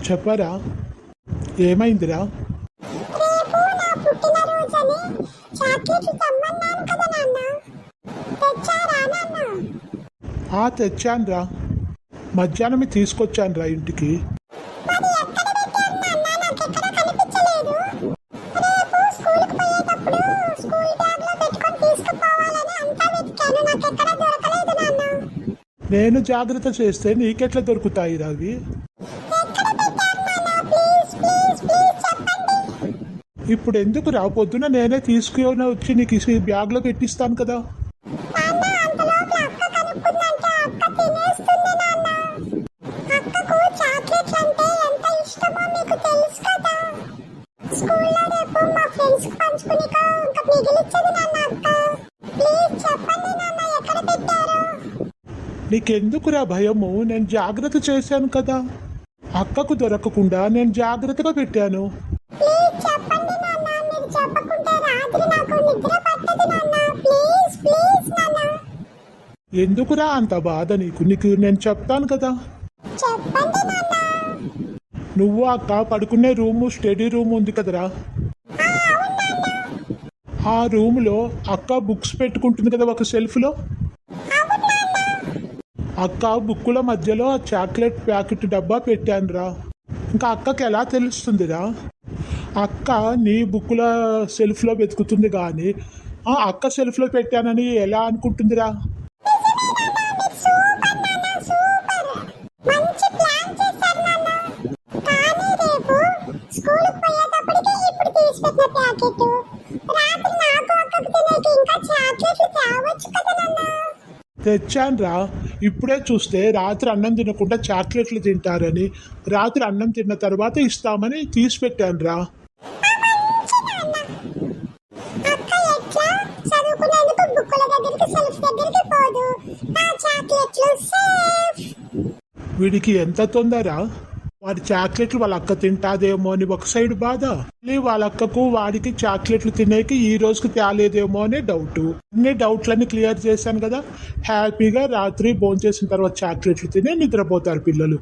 చెప్పరా, ఏమైందిరా? రేపు నా పుట్టినరోజని చాక్లెట్లు తెమ్మన్నాను కదా నాన్న, తెచ్చారా నాన్న? తెచ్చానురా, మధ్యాహ్నమే తీసుకొచ్చానురా ఇంటికి. మరి ఎక్కడ పెట్టారు నాన్న? నాకెక్కడ కనిపించలేదు. రేపు స్కూల్కి పోయేటప్పుడు స్కూల్ బ్యాగ్ లో పెట్టుకొని తీసుకుపోవాలని అంతా వెతికాను, నాకెక్కడ దొరకలేదు నాన్న. నేను జాగ్రత్త చేస్తే నీకెట్లా దొరుకుతాయిరా అవి? ఎక్కడ పెట్టారు నాన్న? ప్లీజ్ ప్లీజ్ ప్లీజ్ చెప్పండి. ఇప్పుడు ఎందుకు రా, పొద్దున నేనే తీసుకుని వచ్చి నీకు ఈ బ్యాగ్లో పెట్టిస్తాను కదా. నాన్న, అంతలోపు అక్క కనుక్కుందంటే అక్క తినేస్తుంది నాన్న. అక్కకు చాక్లెట్లు అంటే ఎంత ఇష్టమో మీకు తెలుసు కదా. స్కూల్లో రేపు మా ఫ్రెండ్స్ కి పంచుకునిక ఇంకా మిగిలిచ్చదు నాన్న అక్క. ప్లీజ్ చెప్పండి నాన్న, ఎక్కడ పెట్టారు? నీకెందుకురా భయము, నేను జాగ్రత్త చేశాను కదా. అక్కకు దొరకకుండా నేను జాగ్రత్తగా పెట్టాను. ప్లీజ్ చెప్పండి నాన్న, మీరు చెప్పకుంటే రాత్రి నాకు నిద్ర పట్టదు నాన్న. ప్లీజ్ ప్లీజ్ నాన్న. ఎందుకురా అంత బాధ నీకు? నీకు నేను చెప్తాను కదా. చెప్పండి నాన్న. నువ్వు అక్క పడుకునే రూము స్టడీ రూమ్ ఉంది కదరా, అవును నాన్న. ఆ రూమ్లో అక్క బుక్స్ పెట్టుకుంటుంది కదా ఒక సెల్ఫ్లో. అవును నాన్న. అక్క బుక్కుల మధ్యలో ఆ చాక్లెట్ ప్యాకెట్ డబ్బా పెట్టానురా. ఇంకా అక్కకి ఎలా తెలుస్తుందిరా? అక్క నీ బుక్కుల సెల్ఫ్లో వెతుకుతుంది కానీ అక్క సెల్ఫ్లో పెట్టానని ఎలా అనుకుంటుందిరా? సూపర్ నాన్న, సూపర్. మంచి ప్లాన్ చేశారు నాన్న. కానీ రేపు స్కూల్కి పోయేటప్పటికి ఇప్పుడు తీసిపెట్టిన ప్యాకెట్ రాత్రి నాకు అక్కకు తినేకి ఇంకా చాక్లెట్లు తేవచ్చు కదా నాన్న. తెచ్చానురా, ఇప్పుడే చూస్తే రాత్రి అన్నం తినకుండా చాక్లెట్లు తింటారని, రాత్రి అన్నం తిన్న తర్వాత ఇస్తామని తీసి పెట్టానురా. మంచి నాన్న. అక్క ఎట్లా చదువుకునేందుకు బుక్కుల దగ్గరికి సెల్ఫ్ దగ్గరికి పోదు. నా చాక్లెట్లు సేఫ్. వీడికి ఎంత తొందర, వాడి చాక్లెట్లు వాళ్ళ అక్క తింటాదేమో అని ఒక సైడ్ బాధ, మళ్ళీ వాళ్ళ అక్కకు వాడికి చాక్లెట్లు తినేకి ఈ రోజుకి తేలేదేమో అనే డౌట్. అన్ని డౌట్లన్నీ క్లియర్ చేశాను కదా. హ్యాపీగా రాత్రి భోంచేసిన తర్వాత చాక్లెట్లు తిని నిద్రపోతారు పిల్లలు.